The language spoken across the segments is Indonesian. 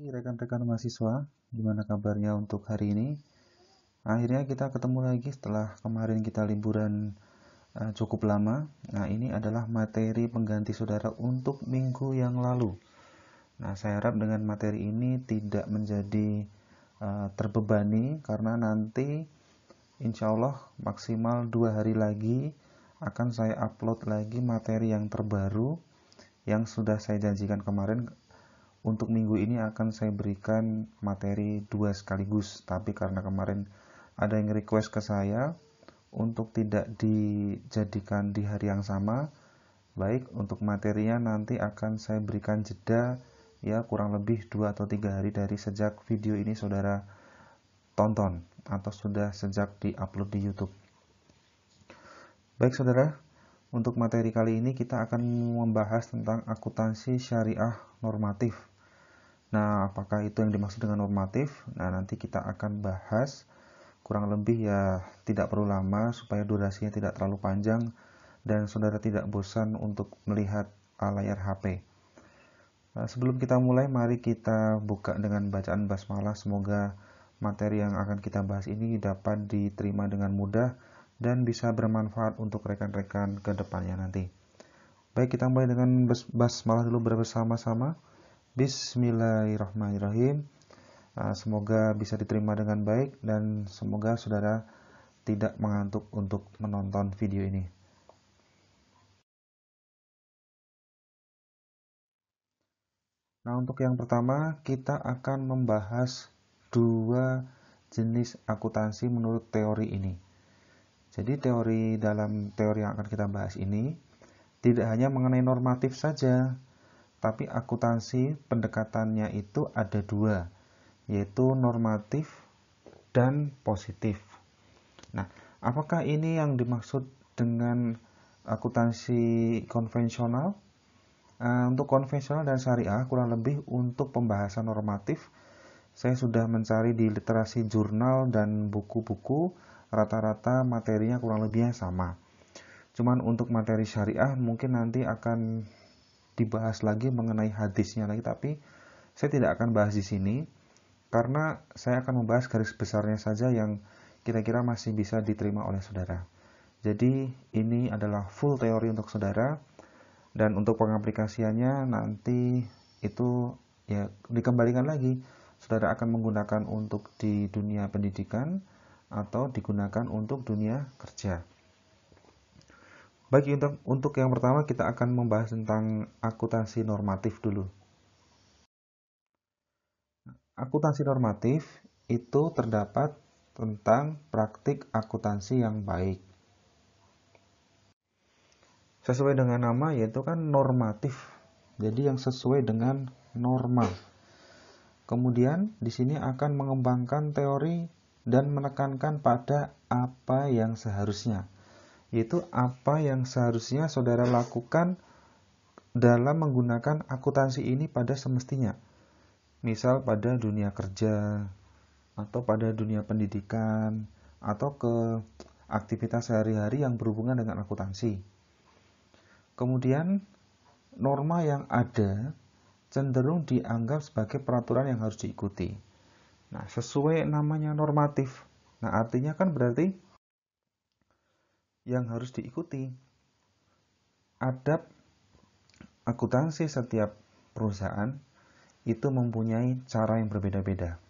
Rekan-rekan mahasiswa, gimana kabarnya untuk hari ini? Akhirnya kita ketemu lagi setelah kemarin kita liburan cukup lama. Nah, ini adalah materi pengganti saudara untuk minggu yang lalu. Nah, saya harap dengan materi ini tidak menjadi terbebani karena nanti insya Allah maksimal 2 hari lagi akan saya upload lagi materi yang terbaru yang sudah saya janjikan kemarin. Untuk minggu ini akan saya berikan materi 2 sekaligus, tapi karena kemarin ada yang request ke saya untuk tidak dijadikan di hari yang sama, baik untuk materinya nanti akan saya berikan jeda ya kurang lebih 2 atau 3 hari dari sejak video ini saudara tonton atau sudah sejak di-upload di YouTube. Baik saudara, untuk materi kali ini kita akan membahas tentang akuntansi syariah normatif. Nah, apakah itu yang dimaksud dengan normatif? Nah, nanti kita akan bahas kurang lebih ya tidak perlu lama supaya durasinya tidak terlalu panjang dan saudara tidak bosan untuk melihat layar HP. Nah, sebelum kita mulai, mari kita buka dengan bacaan basmalah. Semoga materi yang akan kita bahas ini dapat diterima dengan mudah dan bisa bermanfaat untuk rekan-rekan ke depannya nanti. Baik, kita mulai dengan basmalah dulu bersama-sama. Bismillahirrahmanirrahim. Semoga bisa diterima dengan baik dan semoga saudara tidak mengantuk untuk menonton video ini. Nah, untuk yang pertama kita akan membahas 2 jenis akuntansi menurut teori ini. Jadi dalam teori yang akan kita bahas ini tidak hanya mengenai normatif saja, tapi akuntansi pendekatannya itu ada 2, yaitu normatif dan positif. Nah, apakah ini yang dimaksud dengan akuntansi konvensional? Untuk konvensional dan syariah, kurang lebih untuk pembahasan normatif, saya sudah mencari di literasi jurnal dan buku-buku, rata-rata materinya kurang lebihnya sama. Cuman untuk materi syariah mungkin nanti akan dibahas lagi mengenai hadisnya lagi, tapi saya tidak akan bahas di sini karena saya akan membahas garis besarnya saja yang kira-kira masih bisa diterima oleh saudara. Jadi ini adalah full teori untuk saudara dan untuk pengaplikasiannya nanti itu ya dikembalikan lagi. Saudara akan menggunakan untuk di dunia pendidikan atau digunakan untuk dunia kerja. Baik, untuk yang pertama kita akan membahas tentang akuntansi normatif dulu. Akuntansi normatif itu terdapat tentang praktik akuntansi yang baik. Sesuai dengan nama yaitu kan normatif. Jadi yang sesuai dengan norma. Kemudian di sini akan mengembangkan teori dan menekankan pada apa yang seharusnya. Yaitu apa yang seharusnya saudara lakukan dalam menggunakan akuntansi ini pada semestinya. Misal pada dunia kerja, atau pada dunia pendidikan, atau ke aktivitas sehari-hari yang berhubungan dengan akuntansi. Kemudian, norma yang ada cenderung dianggap sebagai peraturan yang harus diikuti. Nah, sesuai namanya normatif. Nah, artinya kan berarti yang harus diikuti. Adab akuntansi setiap perusahaan itu mempunyai cara yang berbeda-beda.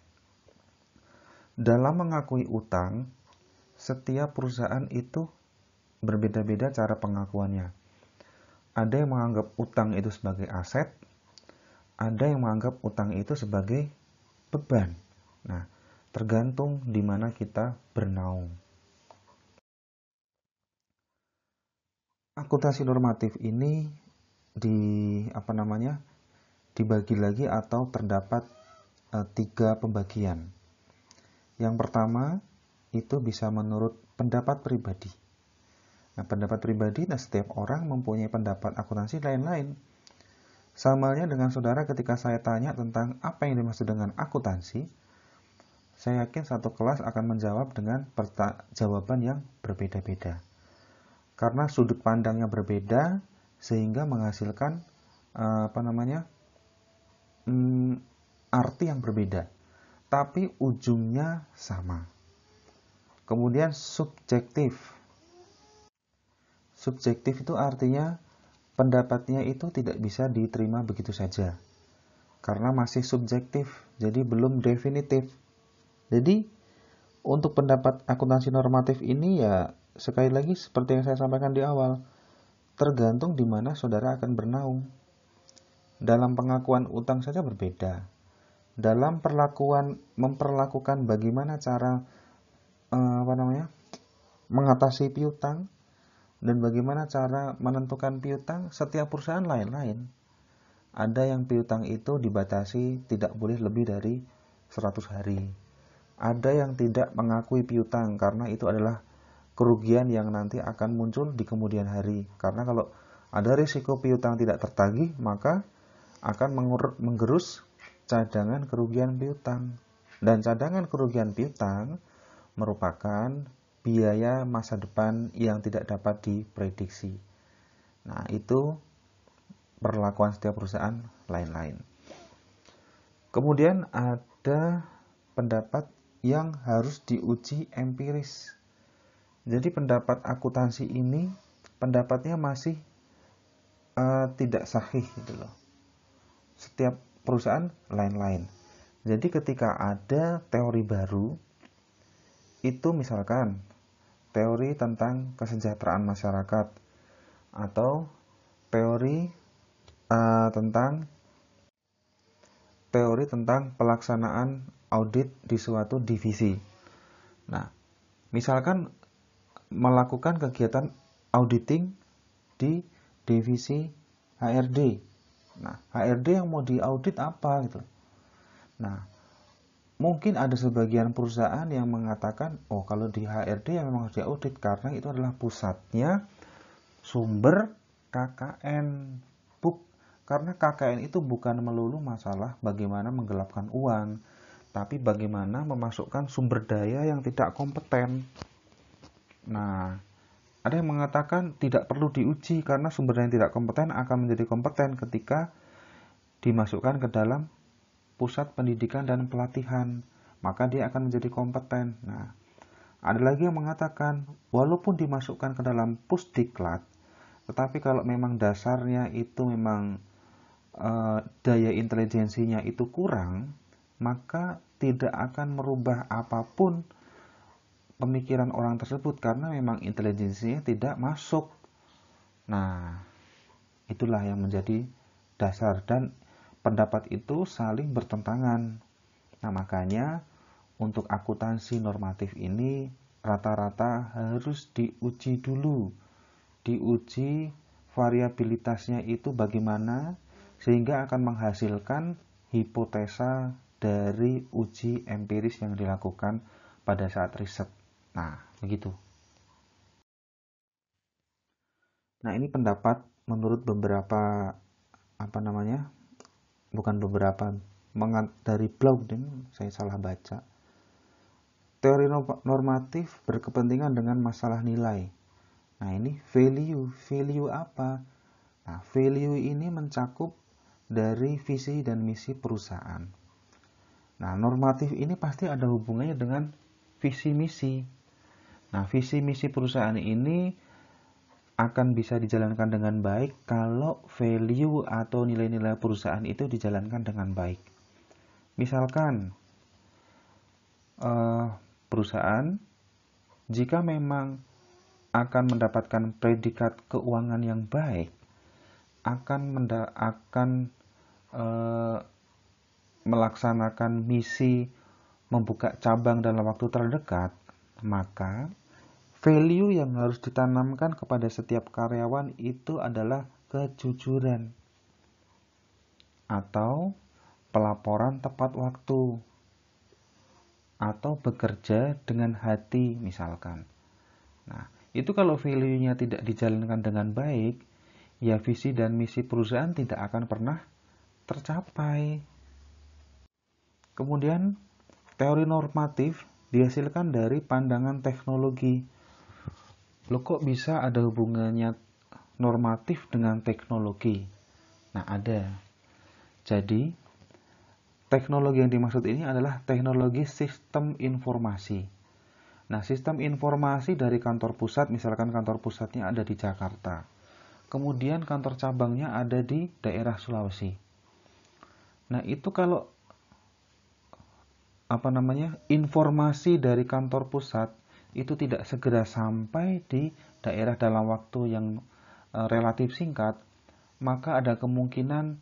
Dalam mengakui utang, setiap perusahaan itu berbeda-beda cara pengakuannya. Ada yang menganggap utang itu sebagai aset, ada yang menganggap utang itu sebagai beban. Nah, tergantung di mana kita bernaung. Akuntansi normatif ini dibagi lagi atau terdapat 3 pembagian. Yang pertama itu bisa menurut pendapat pribadi. Nah, pendapat pribadi, setiap orang mempunyai pendapat akuntansi lain-lain. Sama halnya dengan saudara ketika saya tanya tentang apa yang dimaksud dengan akuntansi, saya yakin satu kelas akan menjawab dengan jawaban yang berbeda-beda. Karena sudut pandangnya berbeda, sehingga menghasilkan arti yang berbeda, tapi ujungnya sama. Kemudian subjektif. Subjektif itu artinya pendapatnya itu tidak bisa diterima begitu saja, karena masih subjektif, jadi belum definitif. Jadi, untuk pendapat akuntansi normatif ini ya, sekali lagi seperti yang saya sampaikan di awal, tergantung di mana saudara akan bernaung. Dalam pengakuan utang saja berbeda. Dalam memperlakukan bagaimana cara mengatasi piutang dan bagaimana cara menentukan piutang, setiap perusahaan lain-lain. Ada yang piutang itu dibatasi tidak boleh lebih dari 100 hari. Ada yang tidak mengakui piutang karena itu adalah kerugian yang nanti akan muncul di kemudian hari. Karena kalau ada risiko piutang tidak tertagih, maka akan menggerus cadangan kerugian piutang. Dan cadangan kerugian piutang merupakan biaya masa depan yang tidak dapat diprediksi. Nah, itu perlakuan setiap perusahaan lain-lain. Kemudian ada pendapat yang harus diuji empiris. Jadi pendapat akuntansi ini pendapatnya masih tidak sahih gitu loh. Setiap perusahaan lain-lain. Jadi ketika ada teori baru, itu misalkan teori tentang kesejahteraan masyarakat atau teori tentang pelaksanaan audit di suatu divisi. Nah, misalkan melakukan kegiatan auditing di divisi HRD. Nah, HRD yang mau diaudit apa gitu. Nah, mungkin ada sebagian perusahaan yang mengatakan, oh kalau di HRD yang memang harus diaudit karena itu adalah pusatnya sumber KKN. Karena KKN itu bukan melulu masalah bagaimana menggelapkan uang, tapi bagaimana memasukkan sumber daya yang tidak kompeten. Nah, ada yang mengatakan tidak perlu diuji karena sumber daya yang tidak kompeten akan menjadi kompeten ketika dimasukkan ke dalam pusat pendidikan dan pelatihan, maka dia akan menjadi kompeten. Nah, ada lagi yang mengatakan walaupun dimasukkan ke dalam pusdiklat, tetapi kalau memang dasarnya itu memang daya intelijensinya itu kurang, maka tidak akan merubah apapun pemikiran orang tersebut karena memang intelijensinya tidak masuk. Nah, itulah yang menjadi dasar dan pendapat itu saling bertentangan. Nah, makanya untuk akuntansi normatif ini rata-rata harus diuji dulu. Diuji variabilitasnya itu bagaimana sehingga akan menghasilkan hipotesa dari uji empiris yang dilakukan pada saat riset. Nah, begitu. Nah, ini pendapat menurut beberapa dari blog, dan saya salah baca. Teori normatif berkepentingan dengan masalah nilai. Nah, ini value apa? Nah, value ini mencakup dari visi dan misi perusahaan. Nah, normatif ini pasti ada hubungannya dengan visi misi. Nah, visi misi perusahaan ini akan bisa dijalankan dengan baik kalau value atau nilai-nilai perusahaan itu dijalankan dengan baik. Misalkan perusahaan jika memang akan mendapatkan predikat keuangan yang baik, akan melaksanakan misi membuka cabang dalam waktu terdekat, maka value yang harus ditanamkan kepada setiap karyawan itu adalah kejujuran atau pelaporan tepat waktu atau bekerja dengan hati misalkan. Nah, itu kalau value-nya tidak dijalankan dengan baik, ya visi dan misi perusahaan tidak akan pernah tercapai. Kemudian, teori normatif dihasilkan dari pandangan teknologi. Loh, kok bisa ada hubungannya normatif dengan teknologi? Nah, ada. Jadi, teknologi yang dimaksud ini adalah teknologi sistem informasi. Nah, sistem informasi dari kantor pusat, misalkan kantor pusatnya ada di Jakarta. Kemudian kantor cabangnya ada di daerah Sulawesi. Nah, itu kalau informasi dari kantor pusat itu tidak segera sampai di daerah dalam waktu yang relatif singkat, maka ada kemungkinan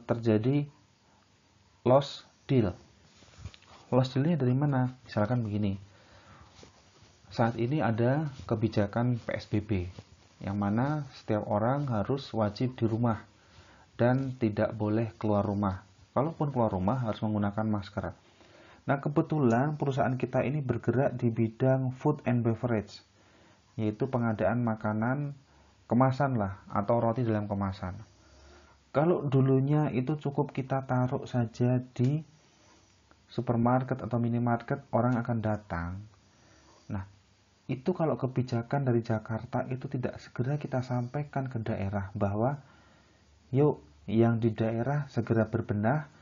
terjadi lost deal. Lost dealnya dari mana? Misalkan begini, saat ini ada kebijakan PSBB, yang mana setiap orang harus wajib di rumah dan tidak boleh keluar rumah. Kalaupun keluar rumah harus menggunakan masker. Nah, kebetulan perusahaan kita ini bergerak di bidang food and beverage, yaitu pengadaan makanan kemasan lah, atau roti dalam kemasan. Kalau dulunya itu cukup kita taruh saja di supermarket atau minimarket, orang akan datang. Nah, itu kalau kebijakan dari Jakarta itu tidak segera kita sampaikan ke daerah bahwa yuk yang di daerah segera berbenah,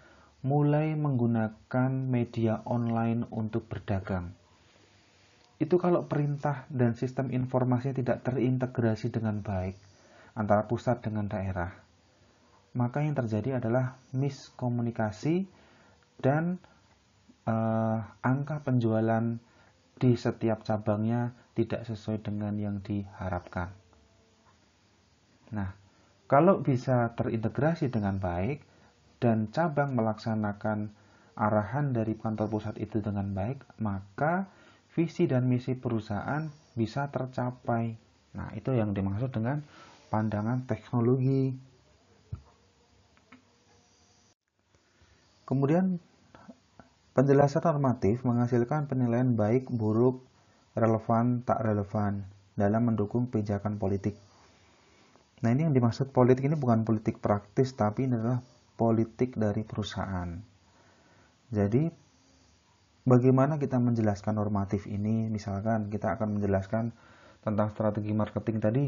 mulai menggunakan media online untuk berdagang. Itu kalau perintah dan sistem informasinya tidak terintegrasi dengan baik antara pusat dengan daerah, maka yang terjadi adalah miskomunikasi dan angka penjualan di setiap cabangnya tidak sesuai dengan yang diharapkan. Nah, kalau bisa terintegrasi dengan baik dan cabang melaksanakan arahan dari kantor pusat itu dengan baik, maka visi dan misi perusahaan bisa tercapai. Nah, itu yang dimaksud dengan pandangan teknologi. Kemudian, penjelasan normatif menghasilkan penilaian baik, buruk, relevan, tak relevan dalam mendukung kebijakan politik. Nah, ini yang dimaksud politik ini bukan politik praktis, tapi ini adalah politik dari perusahaan. Jadi, bagaimana kita menjelaskan normatif ini? Misalkan kita akan menjelaskan tentang strategi marketing tadi.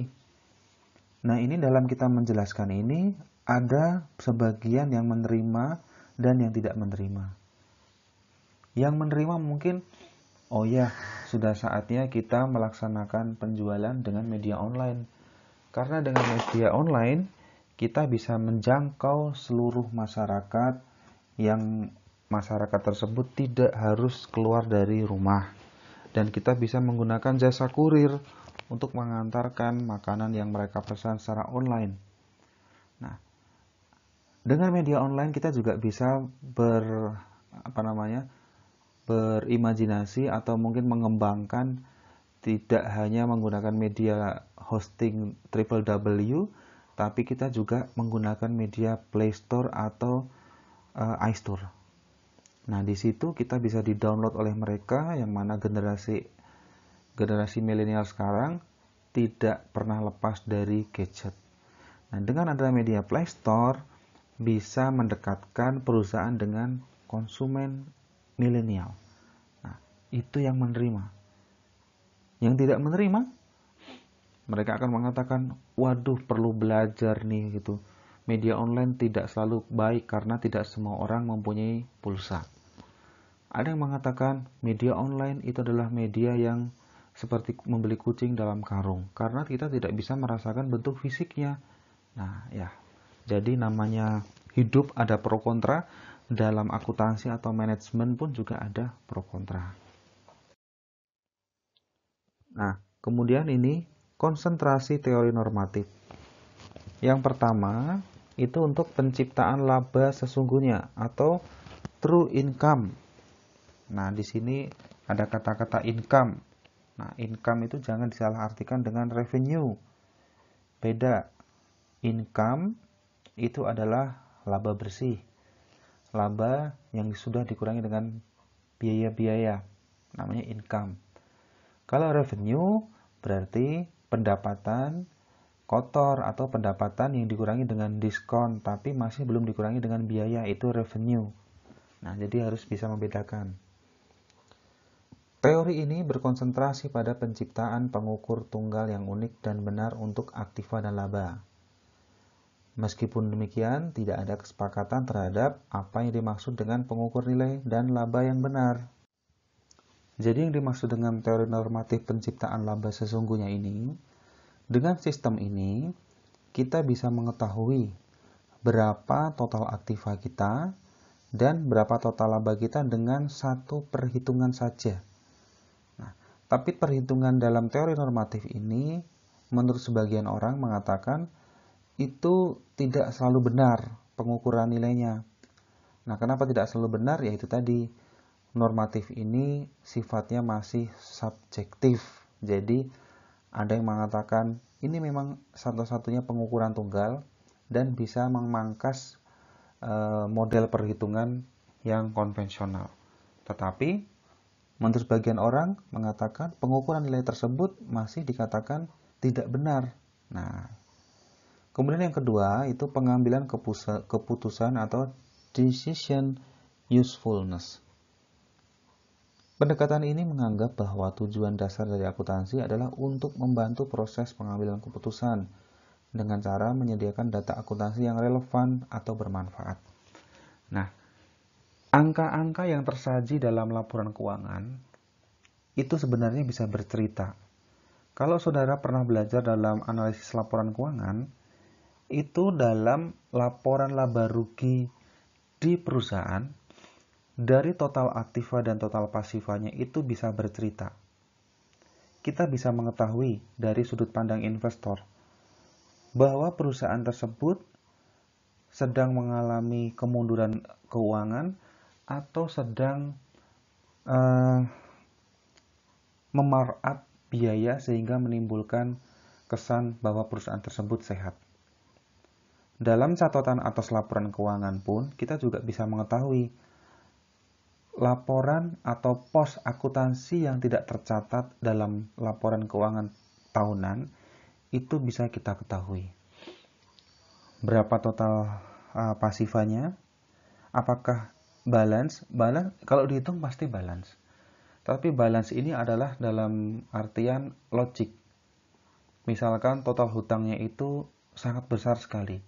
Nah, ini dalam kita menjelaskan ini ada sebagian yang menerima dan yang tidak menerima. Yang menerima mungkin, oh ya, sudah saatnya kita melaksanakan penjualan dengan media online. Karena dengan media online, kita bisa menjangkau seluruh masyarakat yang masyarakat tersebut tidak harus keluar dari rumah. Dan kita bisa menggunakan jasa kurir untuk mengantarkan makanan yang mereka pesan secara online. Nah, dengan media online kita juga bisa berimajinasi atau mungkin mengembangkan tidak hanya menggunakan media hosting www, tapi kita juga menggunakan media Play Store atau iStore. Nah, di situ kita bisa di-download oleh mereka yang mana generasi milenial sekarang tidak pernah lepas dari gadget. Nah, dengan adanya media Play Store bisa mendekatkan perusahaan dengan konsumen milenial. Nah, itu yang menerima. Yang tidak menerima, mereka akan mengatakan, waduh perlu belajar nih gitu. Media online tidak selalu baik karena tidak semua orang mempunyai pulsa. Ada yang mengatakan media online itu adalah media yang seperti membeli kucing dalam karung karena kita tidak bisa merasakan bentuk fisiknya. Nah, ya. Jadi namanya hidup ada pro kontra, dalam akuntansi atau manajemen pun juga ada pro kontra. Nah, kemudian ini konsentrasi teori normatif. Yang pertama, itu untuk penciptaan laba sesungguhnya atau true income. Nah, di sini ada kata-kata income. Nah, income itu jangan disalahartikan dengan revenue. Beda. Income itu adalah laba bersih. Laba yang sudah dikurangi dengan biaya-biaya. Namanya income. Kalau revenue berarti pendapatan kotor atau pendapatan yang dikurangi dengan diskon tapi masih belum dikurangi dengan biaya, itu revenue. Nah, jadi harus bisa membedakan. Teori ini berkonsentrasi pada penciptaan pengukur tunggal yang unik dan benar untuk aktiva dan laba. Meskipun demikian, tidak ada kesepakatan terhadap apa yang dimaksud dengan pengukur nilai dan laba yang benar. Jadi yang dimaksud dengan teori normatif penciptaan laba sesungguhnya ini, dengan sistem ini, kita bisa mengetahui berapa total aktiva kita dan berapa total laba kita dengan satu perhitungan saja. Nah, tapi perhitungan dalam teori normatif ini, menurut sebagian orang mengatakan, itu tidak selalu benar pengukuran nilainya. Nah, kenapa tidak selalu benar? Yaitu tadi, normatif ini sifatnya masih subjektif. Jadi, ada yang mengatakan ini memang satu-satunya pengukuran tunggal dan bisa memangkas model perhitungan yang konvensional. Tetapi, menurut sebagian orang mengatakan pengukuran nilai tersebut masih dikatakan tidak benar. Nah, kemudian yang kedua itu pengambilan keputusan atau decision usefulness. Pendekatan ini menganggap bahwa tujuan dasar dari akuntansi adalah untuk membantu proses pengambilan keputusan dengan cara menyediakan data akuntansi yang relevan atau bermanfaat. Nah, angka-angka yang tersaji dalam laporan keuangan itu sebenarnya bisa bercerita. Kalau saudara pernah belajar dalam analisis laporan keuangan, itu dalam laporan laba rugi di perusahaan, dari total aktiva dan total pasifanya itu bisa bercerita. Kita bisa mengetahui dari sudut pandang investor bahwa perusahaan tersebut sedang mengalami kemunduran keuangan atau sedang memarkup biaya sehingga menimbulkan kesan bahwa perusahaan tersebut sehat. Dalam catatan atas laporan keuangan pun, kita juga bisa mengetahui laporan atau pos akuntansi yang tidak tercatat dalam laporan keuangan tahunan, itu bisa kita ketahui. Berapa total pasifanya, apakah balance, kalau dihitung pasti balance. Tapi balance ini adalah dalam artian logik. Misalkan total hutangnya itu sangat besar sekali.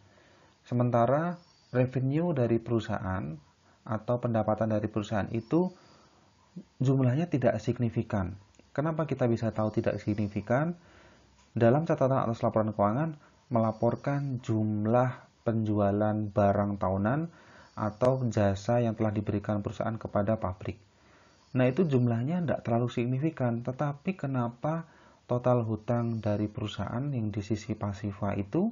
Sementara revenue dari perusahaan atau pendapatan dari perusahaan itu jumlahnya tidak signifikan. Kenapa kita bisa tahu tidak signifikan? Dalam catatan atas laporan keuangan melaporkan jumlah penjualan barang tahunan atau jasa yang telah diberikan perusahaan kepada pabrik. Nah, itu jumlahnya tidak terlalu signifikan, tetapi kenapa total hutang dari perusahaan yang di sisi pasifa itu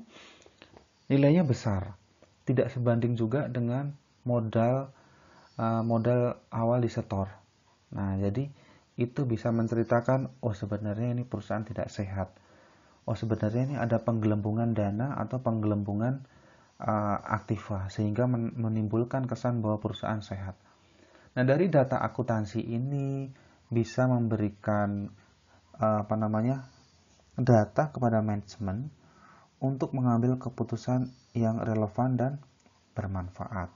nilainya besar, tidak sebanding juga dengan modal awal disetor. Nah, jadi itu bisa menceritakan, oh sebenarnya ini perusahaan tidak sehat. Oh sebenarnya ini ada penggelembungan dana atau penggelembungan aktiva sehingga menimbulkan kesan bahwa perusahaan sehat. Nah, dari data akuntansi ini bisa memberikan data kepada manajemen untuk mengambil keputusan yang relevan dan bermanfaat.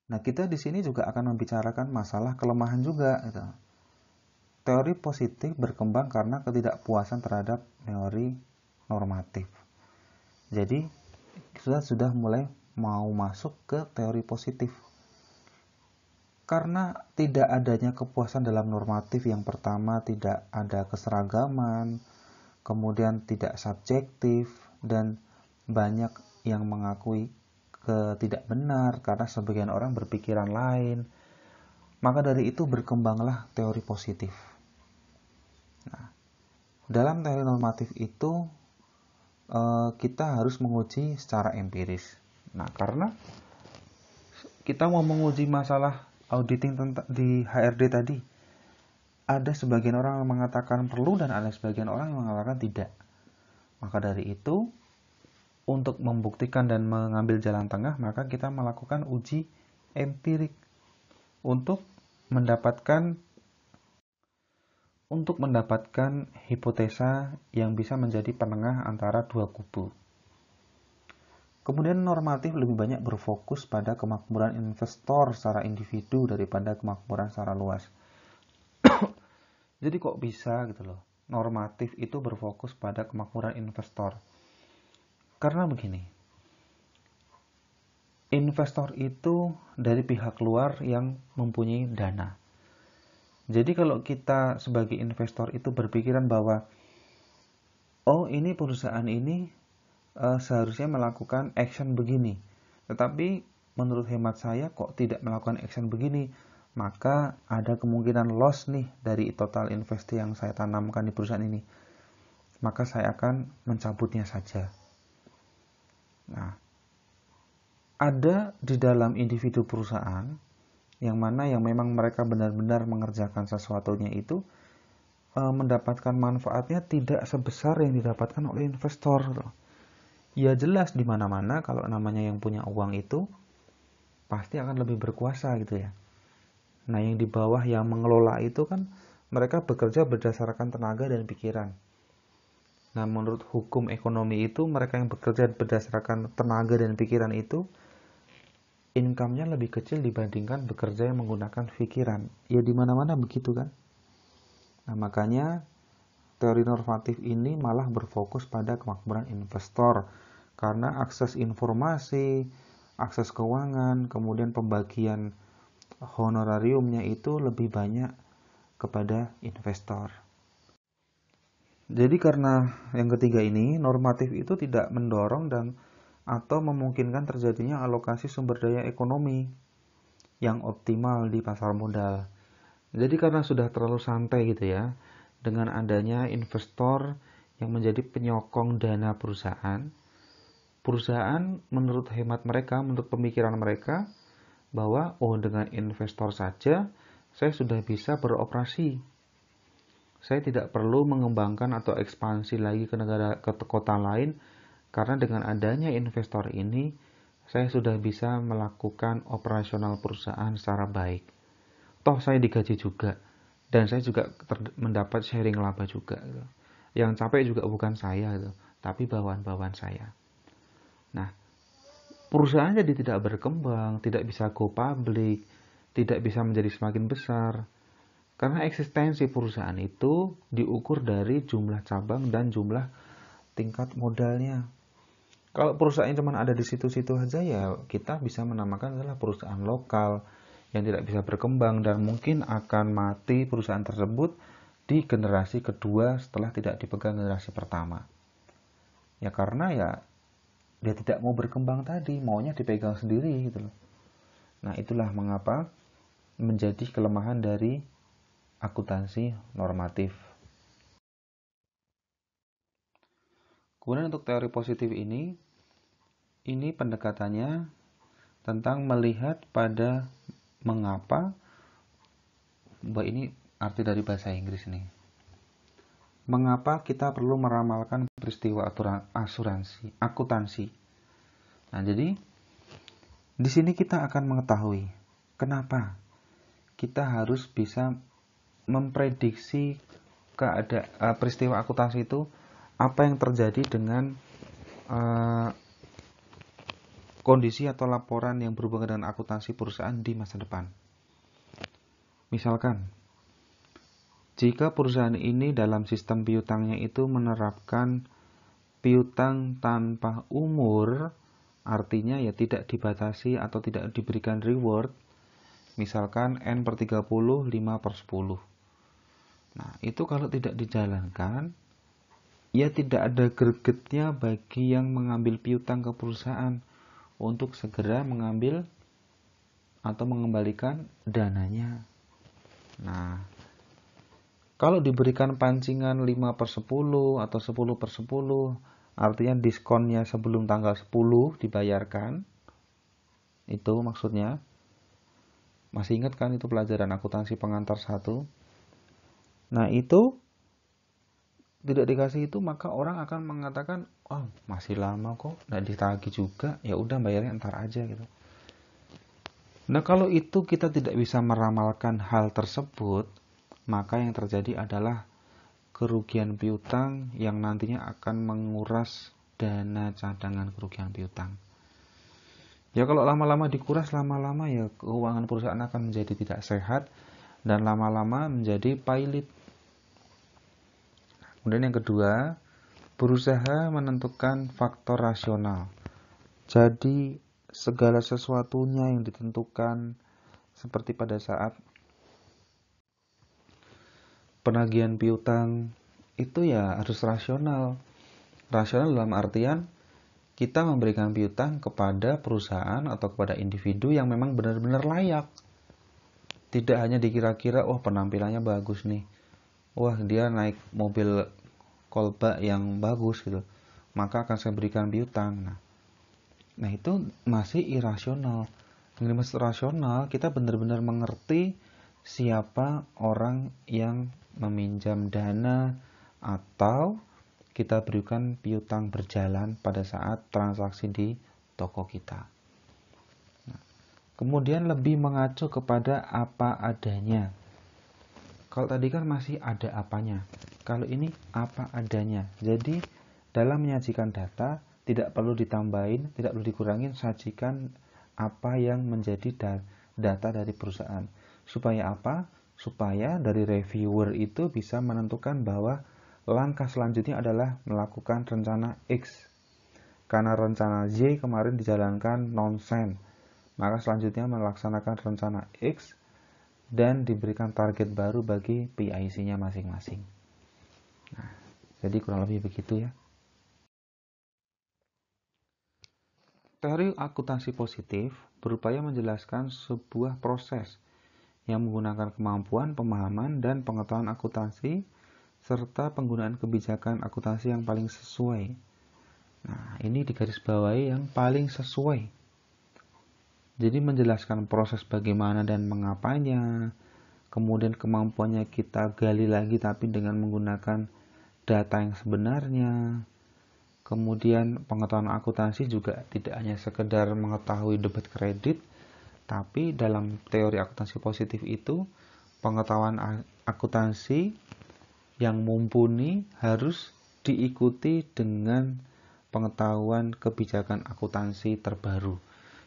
Nah, kita di sini juga akan membicarakan masalah kelemahan juga. Gitu. Teori positif berkembang karena ketidakpuasan terhadap teori normatif. Jadi, kita sudah mulai mau masuk ke teori positif. Karena tidak adanya kepuasan dalam normatif, yang pertama tidak ada keseragaman, kemudian tidak subjektif, dan banyak yang mengakui tidak benar karena sebagian orang berpikiran lain. Maka dari itu berkembanglah teori positif. Nah, dalam teori normatif itu kita harus menguji secara empiris. Nah, karena kita mau menguji masalah auditing di HRD tadi, ada sebagian orang yang mengatakan perlu dan ada sebagian orang yang mengatakan tidak. Maka dari itu, untuk membuktikan dan mengambil jalan tengah, maka kita melakukan uji empirik untuk mendapatkan hipotesa yang bisa menjadi penengah antara dua kubu. Kemudian normatif lebih banyak berfokus pada kemakmuran investor secara individu daripada kemakmuran secara luas. Jadi kok bisa gitu loh, normatif itu berfokus pada kemakmuran investor. Karena begini, investor itu dari pihak luar yang mempunyai dana. Jadi kalau kita sebagai investor itu berpikiran bahwa oh ini perusahaan ini seharusnya melakukan action begini, tetapi menurut hemat saya kok tidak melakukan action begini, maka ada kemungkinan loss nih dari total investasi yang saya tanamkan di perusahaan ini. Maka saya akan mencabutnya saja. Nah, ada di dalam individu perusahaan yang mana yang memang mereka benar-benar mengerjakan sesuatunya itu mendapatkan manfaatnya tidak sebesar yang didapatkan oleh investor. Ya jelas di mana-mana kalau namanya yang punya uang itu pasti akan lebih berkuasa gitu ya. Nah, yang di bawah yang mengelola itu kan mereka bekerja berdasarkan tenaga dan pikiran. Nah, menurut hukum ekonomi itu mereka yang bekerja berdasarkan tenaga dan pikiran itu income-nya lebih kecil dibandingkan bekerja yang menggunakan pikiran. Ya di mana-mana begitu kan. Nah, makanya teori normatif ini malah berfokus pada kemakmuran investor karena akses informasi, akses keuangan, kemudian pembagian honorariumnya itu lebih banyak kepada investor. Jadi karena yang ketiga ini, normatif itu tidak mendorong dan atau memungkinkan terjadinya alokasi sumber daya ekonomi yang optimal di pasar modal. Jadi karena sudah terlalu santai gitu ya, dengan adanya investor yang menjadi penyokong dana perusahaan, perusahaan menurut hemat mereka, menurut pemikiran mereka, bahwa oh dengan investor saja saya sudah bisa beroperasi. Saya tidak perlu mengembangkan atau ekspansi lagi ke kota lain karena dengan adanya investor ini saya sudah bisa melakukan operasional perusahaan secara baik. Toh saya digaji juga dan saya juga mendapat sharing laba juga. Gitu. Yang capek juga bukan saya, gitu, tapi bawahan-bawahan saya. Nah, perusahaan jadi tidak berkembang, tidak bisa go public, tidak bisa menjadi semakin besar. Karena eksistensi perusahaan itu diukur dari jumlah cabang dan jumlah tingkat modalnya. Kalau perusahaan cuma ada di situ-situ aja ya kita bisa menamakan adalah perusahaan lokal yang tidak bisa berkembang dan mungkin akan mati perusahaan tersebut di generasi kedua setelah tidak dipegang generasi pertama. Ya karena ya dia tidak mau berkembang tadi, maunya dipegang sendiri gitu loh. Nah, itulah mengapa menjadi kelemahan dari akuntansi normatif. Kemudian untuk teori positif ini pendekatannya tentang melihat pada mengapa, ini arti dari bahasa Inggris nih. Mengapa kita perlu meramalkan peristiwa akuntansi. Nah, jadi di sini kita akan mengetahui kenapa kita harus bisa memprediksi peristiwa akuntansi itu apa yang terjadi dengan kondisi atau laporan yang berhubungan dengan akuntansi perusahaan di masa depan. Misalkan, jika perusahaan ini dalam sistem piutangnya itu menerapkan piutang tanpa umur, artinya ya tidak dibatasi atau tidak diberikan reward, misalkan N/30, 5/10. Nah, itu kalau tidak dijalankan, ya tidak ada gregetnya bagi yang mengambil piutang ke perusahaan untuk segera mengambil atau mengembalikan dananya. Nah, kalau diberikan pancingan 5/10 atau 10/10, artinya diskonnya sebelum tanggal 10 dibayarkan, itu maksudnya. Masih ingat kan itu pelajaran akuntansi pengantar 1? Nah, itu tidak dikasih itu maka orang akan mengatakan, "Oh, masih lama kok, enggak ditagih juga, ya udah bayarnya entar aja," gitu. Nah, kalau itu kita tidak bisa meramalkan hal tersebut, maka yang terjadi adalah kerugian piutang yang nantinya akan menguras dana cadangan kerugian piutang. Ya kalau lama-lama dikuras, lama-lama ya keuangan perusahaan akan menjadi tidak sehat dan lama-lama menjadi pailit. Kemudian yang kedua, berusaha menentukan faktor rasional. Jadi segala sesuatunya yang ditentukan seperti pada saat penagihan piutang itu ya harus rasional. Rasional dalam artian kita memberikan piutang kepada perusahaan atau kepada individu yang memang benar-benar layak. Tidak hanya dikira-kira, oh penampilannya bagus nih, wah dia naik mobil kolba yang bagus gitu, maka akan saya berikan piutang. Nah itu masih irasional. Yang dimaksud rasional, kita benar-benar mengerti siapa orang yang meminjam dana atau kita berikan piutang berjalan pada saat transaksi di toko kita. Kemudian lebih mengacu kepada apa adanya. Kalau tadi kan masih ada apanya. Kalau ini apa adanya. Jadi dalam menyajikan data tidak perlu ditambahin, tidak perlu dikurangin, sajikan apa yang menjadi data dari perusahaan. Supaya apa? Supaya dari reviewer itu bisa menentukan bahwa langkah selanjutnya adalah melakukan rencana X. Karena rencana Y kemarin dijalankan nonsen, maka selanjutnya melaksanakan rencana X dan diberikan target baru bagi PIC-nya masing-masing. Nah, jadi kurang lebih begitu ya. Teori akuntansi positif berupaya menjelaskan sebuah proses yang menggunakan kemampuan, pemahaman, dan pengetahuan akuntansi serta penggunaan kebijakan akuntansi yang paling sesuai. Nah, ini digarisbawahi yang paling sesuai. Jadi menjelaskan proses bagaimana dan mengapanya, kemudian kemampuannya kita gali lagi tapi dengan menggunakan data yang sebenarnya. Kemudian pengetahuan akuntansi juga tidak hanya sekedar mengetahui debit kredit, tapi dalam teori akuntansi positif itu pengetahuan akuntansi yang mumpuni harus diikuti dengan pengetahuan kebijakan akuntansi terbaru.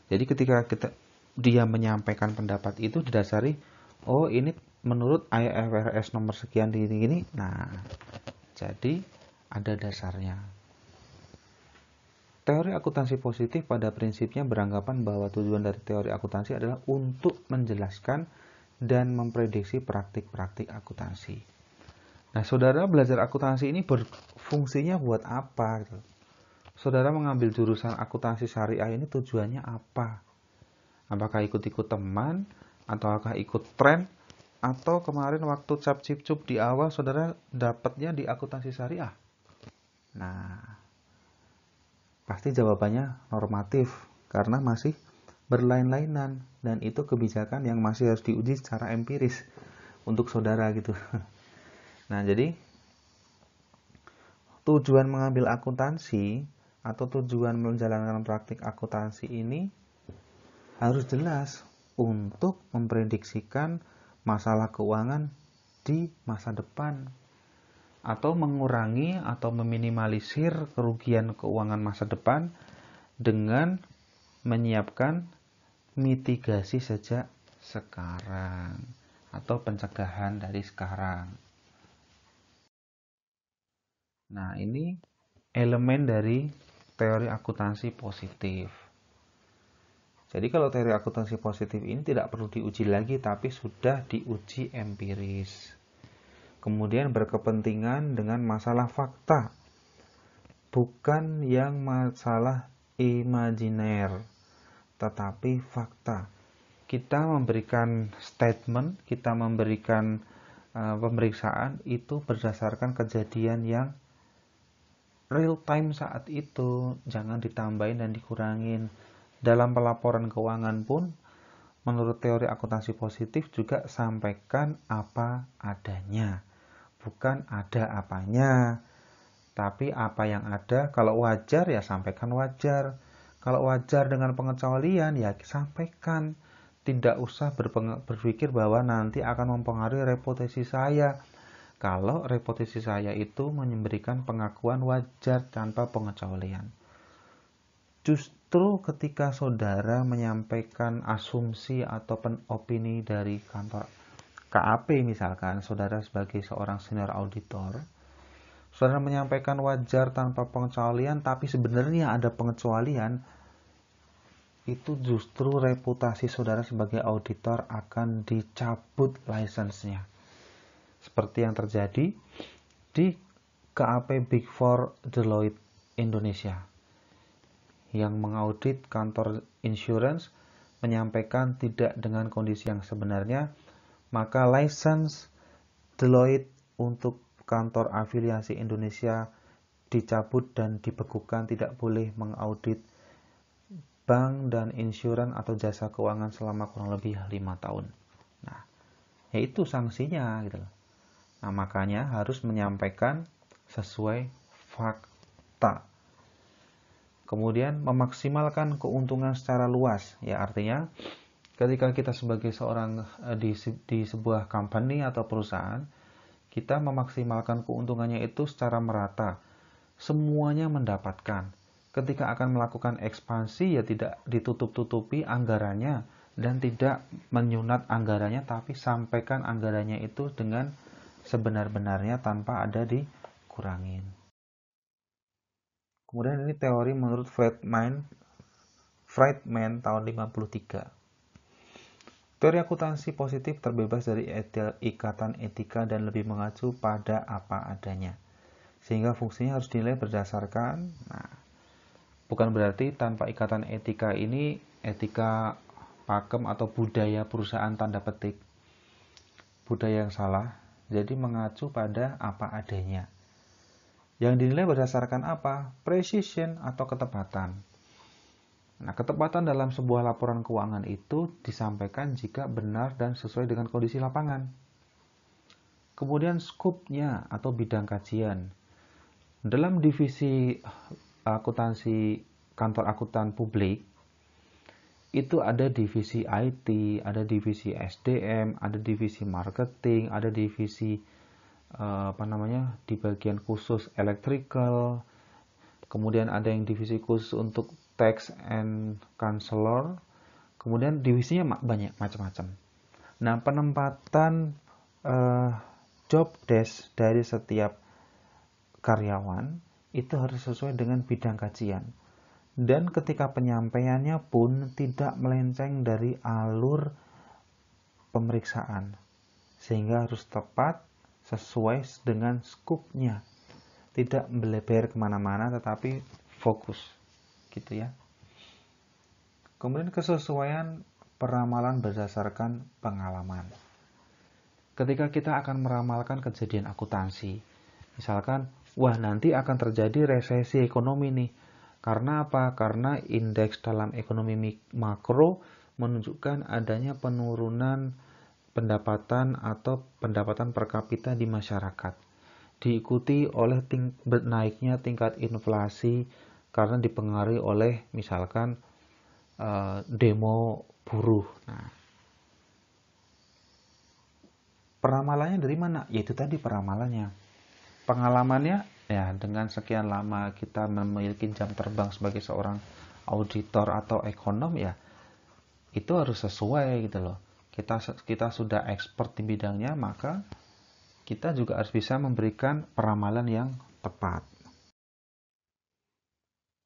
Jadi ketika dia menyampaikan pendapat itu didasari, oh ini menurut IFRS nomor sekian gini. Nah, jadi ada dasarnya. Teori akuntansi positif pada prinsipnya beranggapan bahwa tujuan dari teori akuntansi adalah untuk menjelaskan dan memprediksi praktik-praktik akuntansi. Nah, saudara belajar akuntansi ini berfungsinya buat apa? Saudara mengambil jurusan akuntansi syariah ini tujuannya apa? Apakah ikut-ikut teman? Ataukah ikut tren? Atau kemarin waktu cap cip cup di awal saudara dapatnya di akuntansi syariah? Nah, pasti jawabannya normatif karena masih berlain-lainan dan itu kebijakan yang masih harus diuji secara empiris untuk saudara gitu. Nah, jadi tujuan mengambil akuntansi atau tujuan menjalankan praktik akuntansi ini harus jelas untuk memprediksikan masalah keuangan di masa depan atau mengurangi atau meminimalisir kerugian keuangan masa depan dengan menyiapkan mitigasi sejak sekarang atau pencegahan dari sekarang. Nah, ini elemen dari teori akuntansi positif. Jadi kalau teori akuntansi positif ini tidak perlu diuji lagi tapi sudah diuji empiris. Kemudian berkepentingan dengan masalah fakta, bukan yang masalah imajiner, tetapi fakta. Kita memberikan statement, kita memberikan pemeriksaan itu berdasarkan kejadian yang real time saat itu, jangan ditambahin dan dikurangin. Dalam pelaporan keuangan pun, menurut teori akuntansi positif juga sampaikan apa adanya. Bukan ada apanya, tapi apa yang ada. Kalau wajar ya sampaikan wajar. Kalau wajar dengan pengecualian ya sampaikan. Tidak usah berpikir bahwa nanti akan mempengaruhi reputasi saya. Kalau reputasi saya itu memberikan pengakuan wajar tanpa pengecualian. Justru ketika saudara menyampaikan asumsi atau opini dari kantor KAP misalkan, saudara sebagai seorang senior auditor, saudara menyampaikan wajar tanpa pengecualian, tapi sebenarnya ada pengecualian, itu justru reputasi saudara sebagai auditor akan dicabut lisensinya. Seperti yang terjadi di KAP Big Four Deloitte Indonesia, yang mengaudit kantor insurance menyampaikan tidak dengan kondisi yang sebenarnya, maka lisensi Deloitte untuk kantor afiliasi Indonesia dicabut dan dibekukan, tidak boleh mengaudit bank dan insuran atau jasa keuangan selama kurang lebih 5 tahun. Nah, yaitu sanksinya gitu loh. Nah, makanya harus menyampaikan sesuai fakta. Kemudian memaksimalkan keuntungan secara luas, ya artinya ketika kita sebagai seorang di sebuah company atau perusahaan, kita memaksimalkan keuntungannya itu secara merata. Semuanya mendapatkan. Ketika akan melakukan ekspansi, ya tidak ditutup-tutupi anggarannya dan tidak menyunat anggarannya, tapi sampaikan anggarannya itu dengan sebenar-benarnya tanpa ada dikurangin. Kemudian ini teori menurut Friedman tahun 53. Teori akuntansi positif terbebas dari ikatan etika dan lebih mengacu pada apa adanya. Sehingga fungsinya harus dinilai berdasarkan, bukan berarti tanpa ikatan etika ini etika pakem atau budaya perusahaan tanda petik. Budaya yang salah, jadi mengacu pada apa adanya. Yang dinilai berdasarkan apa? Precision atau ketepatan. Nah, ketepatan dalam sebuah laporan keuangan itu disampaikan jika benar dan sesuai dengan kondisi lapangan. Kemudian skupnya atau bidang kajian. Dalam divisi akuntansi kantor akuntan publik, itu ada divisi IT, ada divisi SDM, ada divisi marketing, ada divisi di bagian khusus electrical, kemudian ada yang divisi khusus untuk tax and counselor, kemudian divisinya banyak macam-macam. Nah, penempatan job desk dari setiap karyawan itu harus sesuai dengan bidang kajian, dan ketika penyampaiannya pun tidak melenceng dari alur pemeriksaan, sehingga harus tepat sesuai dengan skupnya, tidak melebar kemana-mana tetapi fokus gitu ya. Kemudian kesesuaian peramalan berdasarkan pengalaman. Ketika kita akan meramalkan kejadian akuntansi, misalkan wah nanti akan terjadi resesi ekonomi nih, karena apa? Karena indeks dalam ekonomi makro menunjukkan adanya penurunan pendapatan atau pendapatan per kapita di masyarakat, diikuti oleh naiknya tingkat inflasi karena dipengaruhi oleh misalkan demo buruh. Nah, peramalannya dari mana? Yaitu tadi peramalannya. Pengalamannya ya dengan sekian lama kita memiliki jam terbang sebagai seorang auditor atau ekonom, ya itu harus sesuai gitu loh. Kita sudah expert di bidangnya, maka kita juga harus bisa memberikan peramalan yang tepat.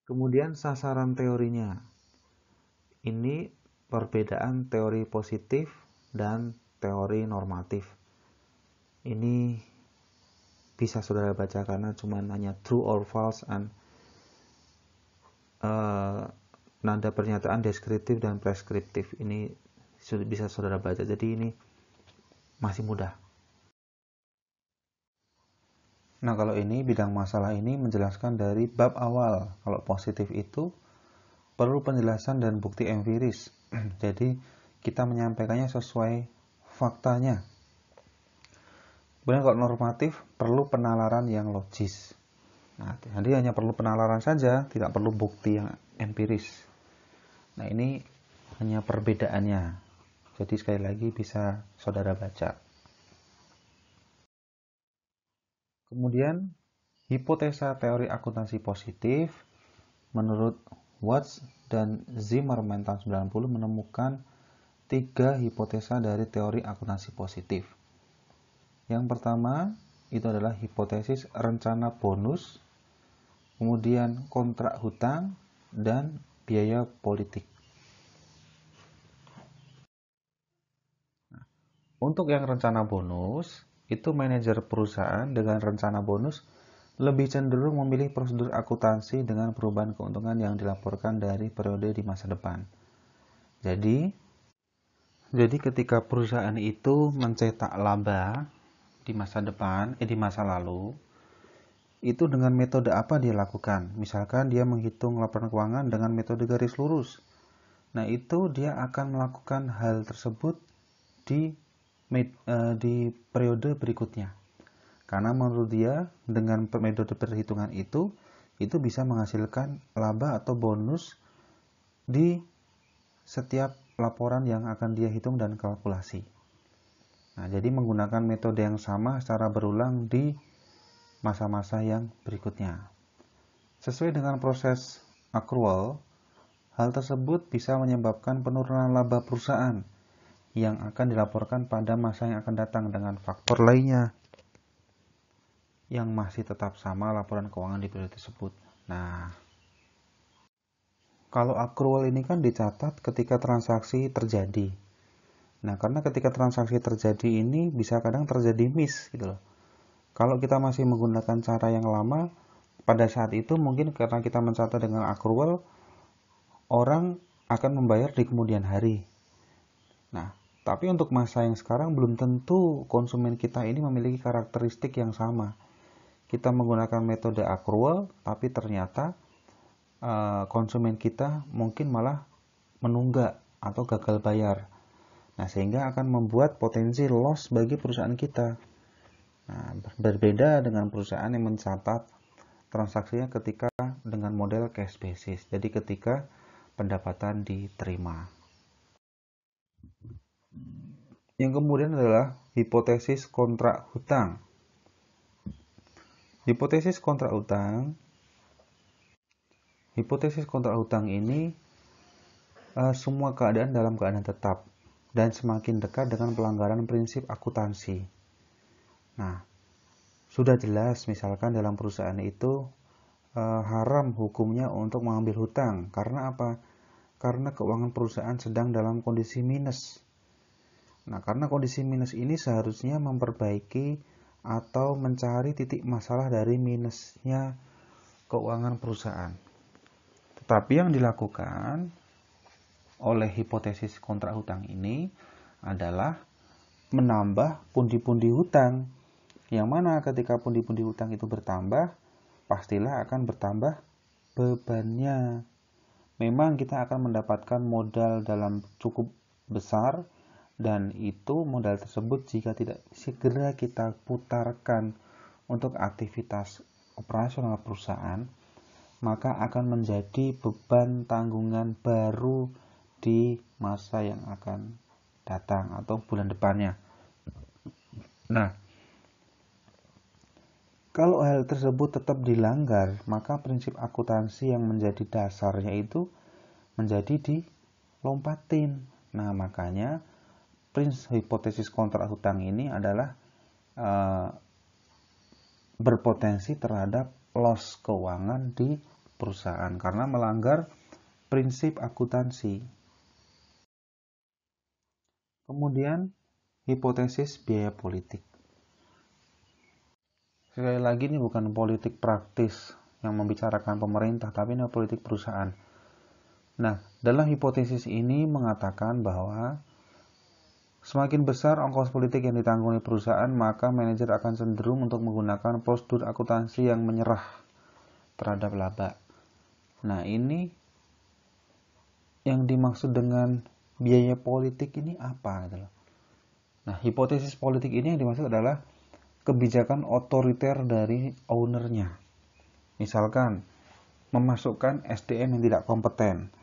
Kemudian sasaran teorinya. Ini perbedaan teori positif dan teori normatif. Ini bisa saudara baca karena cuma hanya true or false and nada pernyataan deskriptif dan preskriptif. Ini bisa saudara baca, jadi ini masih mudah. Nah, kalau ini bidang masalah ini menjelaskan dari bab awal. Kalau positif itu perlu penjelasan dan bukti empiris. Jadi kita menyampaikannya sesuai faktanya. Kemudian kalau normatif perlu penalaran yang logis. Nah, jadi hanya perlu penalaran saja, tidak perlu bukti yang empiris. Nah, ini hanya perbedaannya. Jadi sekali lagi bisa saudara baca. Kemudian hipotesa teori akuntansi positif menurut Watts dan Zimmerman tahun 90 menemukan 3 hipotesa dari teori akuntansi positif. Yang pertama, itu adalah hipotesis rencana bonus, kemudian kontrak hutang, dan biaya politik. Untuk yang rencana bonus, itu manajer perusahaan dengan rencana bonus lebih cenderung memilih prosedur akuntansi dengan perubahan keuntungan yang dilaporkan dari periode di masa depan. Jadi ketika perusahaan itu mencetak laba di masa depan, di masa lalu, itu dengan metode apa dia lakukan? Misalkan dia menghitung laporan keuangan dengan metode garis lurus. Nah, itu dia akan melakukan hal tersebut di periode berikutnya. Karena menurut dia dengan metode perhitungan itu bisa menghasilkan laba atau bonus di setiap laporan yang akan dia hitung dan kalkulasi. Nah, jadi menggunakan metode yang sama secara berulang di masa-masa yang berikutnya. Sesuai dengan proses accrual, hal tersebut bisa menyebabkan penurunan laba perusahaan yang akan dilaporkan pada masa yang akan datang dengan faktor lainnya yang masih tetap sama laporan keuangan di periode tersebut. Nah, kalau accrual ini kan dicatat ketika transaksi terjadi. Nah, karena ketika transaksi terjadi ini bisa kadang terjadi miss gitu loh. Kalau kita masih menggunakan cara yang lama, pada saat itu mungkin karena kita mencatat dengan accrual, orang akan membayar di kemudian hari. Nah, tapi untuk masa yang sekarang belum tentu konsumen kita ini memiliki karakteristik yang sama. Kita menggunakan metode accrual, tapi ternyata konsumen kita mungkin malah menunggak atau gagal bayar. Nah, sehingga akan membuat potensi loss bagi perusahaan kita. Nah, berbeda dengan perusahaan yang mencatat transaksinya ketika dengan model cash basis. Jadi ketika pendapatan diterima. Yang kemudian adalah hipotesis kontrak hutang. Hipotesis kontrak hutang ini semua keadaan dalam keadaan tetap dan semakin dekat dengan pelanggaran prinsip akuntansi. Nah, sudah jelas misalkan dalam perusahaan itu haram hukumnya untuk mengambil hutang. Karena apa? Karena keuangan perusahaan sedang dalam kondisi minus. Nah, karena kondisi minus ini seharusnya memperbaiki atau mencari titik masalah dari minusnya keuangan perusahaan. Tetapi yang dilakukan oleh hipotesis kontrak hutang ini adalah menambah pundi-pundi hutang. Yang mana ketika pundi-pundi hutang itu bertambah, pastilah akan bertambah bebannya. Memang kita akan mendapatkan modal dalam cukup besar, dan itu modal tersebut jika tidak segera kita putarkan untuk aktivitas operasional perusahaan, maka akan menjadi beban tanggungan baru di masa yang akan datang atau bulan depannya. Nah, kalau hal tersebut tetap dilanggar, maka prinsip akuntansi yang menjadi dasarnya itu menjadi dilompatin. Nah, makanya prinsip hipotesis kontrak hutang ini adalah berpotensi terhadap loss keuangan di perusahaan karena melanggar prinsip akuntansi. Kemudian hipotesis biaya politik. Sekali lagi ini bukan politik praktis yang membicarakan pemerintah, tapi ini politik perusahaan. Nah, dalam hipotesis ini mengatakan bahwa semakin besar ongkos politik yang ditanggung oleh perusahaan, maka manajer akan cenderung untuk menggunakan prosedur akuntansi yang menyerah terhadap laba. Nah, ini yang dimaksud dengan biaya politik ini apa? Nah, hipotesis politik ini yang dimaksud adalah kebijakan otoriter dari ownernya. Misalkan, memasukkan SDM yang tidak kompeten,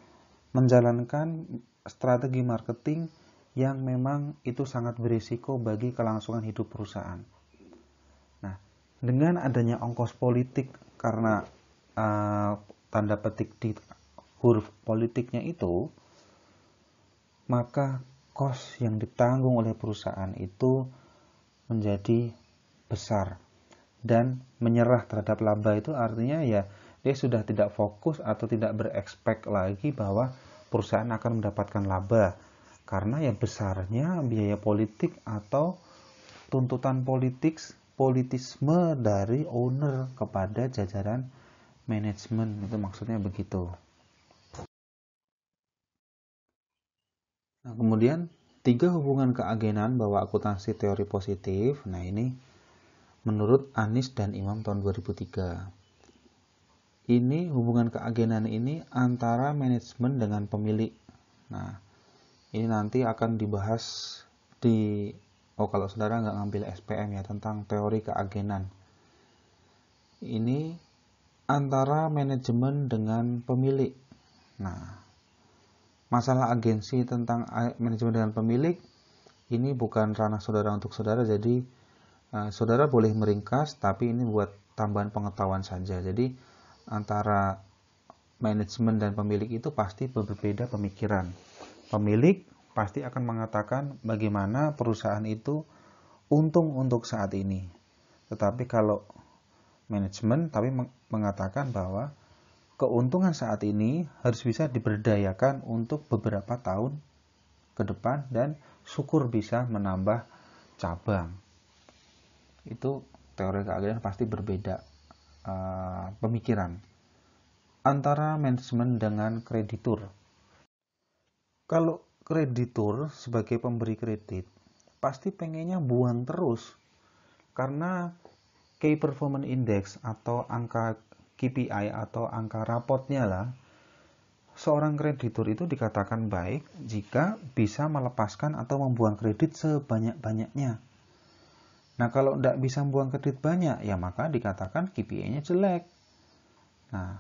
menjalankan strategi marketing yang memang itu sangat berisiko bagi kelangsungan hidup perusahaan. Nah, dengan adanya ongkos politik karena tanda petik di huruf politiknya itu, maka kos yang ditanggung oleh perusahaan itu menjadi besar. dan menyerah terhadap laba itu artinya ya dia sudah tidak fokus atau tidak berekspek lagi bahwa perusahaan akan mendapatkan laba karena ya besarnya biaya politik atau tuntutan politisme dari owner kepada jajaran manajemen, itu maksudnya begitu. Nah, kemudian 3 hubungan keagenan bahwa akuntansi teori positif. Nah, ini menurut Anies dan Imam tahun 2003. Ini hubungan keagenan ini antara manajemen dengan pemilik. Nah, ini nanti akan dibahas di kalau saudara nggak ngambil SPM ya, tentang teori keagenan. Ini antara manajemen dengan pemilik. Nah, masalah agensi tentang manajemen dengan pemilik ini bukan ranah saudara untuk saudara, jadi saudara boleh meringkas, tapi ini buat tambahan pengetahuan saja. Jadi antara manajemen dan pemilik itu pasti berbeda pemikiran. Pemilik pasti akan mengatakan bagaimana perusahaan itu untung untuk saat ini. Tetapi kalau manajemen tapi mengatakan bahwa keuntungan saat ini harus bisa diberdayakan untuk beberapa tahun ke depan dan syukur bisa menambah cabang. Itu teori keagenan pasti berbeda pemikiran antara manajemen dengan kreditur. Kalau kreditur sebagai pemberi kredit pasti pengennya buang terus karena Key Performance Index atau angka KPI atau angka rapotnya lah, seorang kreditur itu dikatakan baik jika bisa melepaskan atau membuang kredit sebanyak-banyaknya. Nah, kalau tidak bisa membuang kredit banyak, ya maka dikatakan KPI-nya jelek. Nah,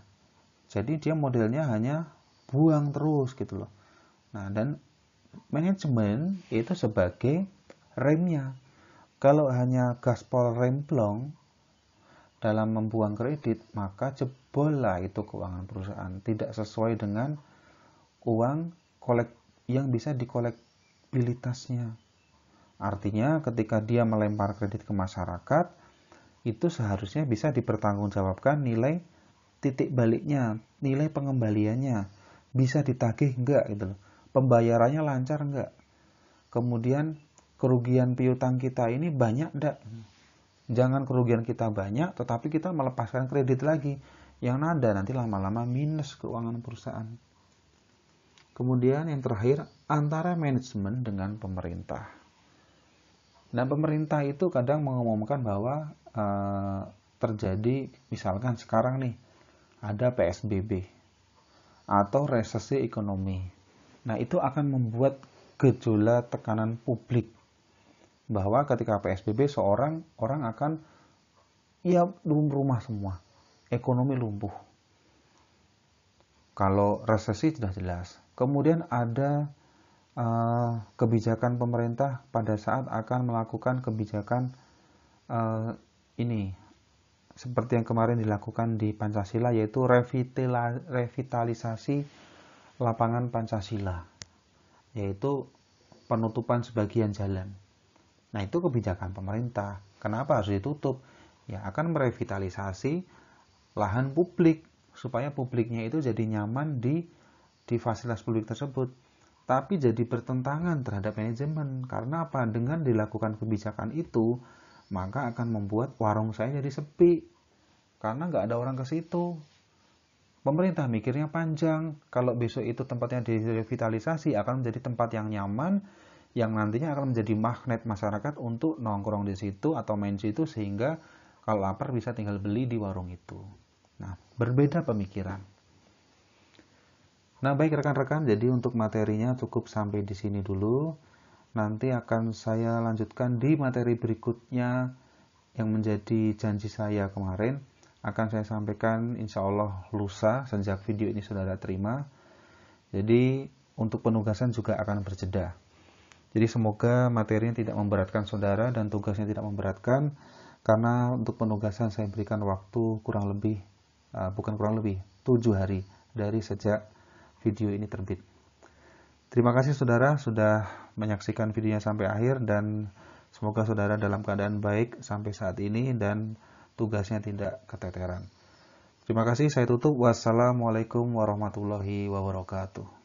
jadi dia modelnya hanya buang terus gitu loh. Nah, dan manajemen itu sebagai remnya. Kalau hanya gaspol remblong dalam membuang kredit, maka jebol lah itu keuangan perusahaan. Tidak sesuai dengan uang yang bisa dikolektibilitasnya. Artinya ketika dia melempar kredit ke masyarakat, itu seharusnya bisa dipertanggungjawabkan nilai titik baliknya, nilai pengembaliannya. Bisa ditagih enggak gitu loh. Pembayarannya lancar enggak? Kemudian kerugian piutang kita ini banyak enggak? Jangan kerugian kita banyak, tetapi kita melepaskan kredit lagi. Yang nada nanti lama-lama minus keuangan perusahaan. Kemudian yang terakhir, antara manajemen dengan pemerintah. Nah, pemerintah itu kadang mengumumkan bahwa terjadi, misalkan sekarang nih, ada PSBB atau resesi ekonomi. Nah, itu akan membuat gejolak tekanan publik bahwa ketika PSBB orang akan ya rumah semua, ekonomi lumpuh. Kalau resesi sudah jelas. Kemudian ada kebijakan pemerintah pada saat akan melakukan kebijakan ini seperti yang kemarin dilakukan di Pancasila, yaitu revitalisasi lapangan Pancasila, yaitu penutupan sebagian jalan. Nah, itu kebijakan pemerintah. Kenapa harus ditutup? Ya, akan merevitalisasi lahan publik supaya publiknya itu jadi nyaman di fasilitas publik tersebut. Tapi jadi bertentangan terhadap manajemen. Karena apa? Dengan dilakukan kebijakan itu, maka akan membuat warung saya jadi sepi. Karena nggak ada orang ke situ. Pemerintah mikirnya panjang. Kalau besok itu tempatnya direvitalisasi, akan menjadi tempat yang nyaman, yang nantinya akan menjadi magnet masyarakat untuk nongkrong di situ atau main situ, sehingga kalau lapar bisa tinggal beli di warung itu. Nah, berbeda pemikiran. Nah, baik rekan-rekan, jadi untuk materinya cukup sampai di sini dulu. Nanti akan saya lanjutkan di materi berikutnya yang menjadi janji saya kemarin. Akan saya sampaikan insya Allah lusa sejak video ini saudara terima. Jadi untuk penugasan juga akan berjeda. Jadi semoga materinya tidak memberatkan saudara dan tugasnya tidak memberatkan. Karena untuk penugasan saya berikan waktu kurang lebih 7 hari dari sejak video ini terbit. Terima kasih saudara sudah menyaksikan videonya sampai akhir, dan semoga saudara dalam keadaan baik sampai saat ini dan tugasnya tidak keteteran. Terima kasih, saya tutup. Wassalamualaikum warahmatullahi wabarakatuh.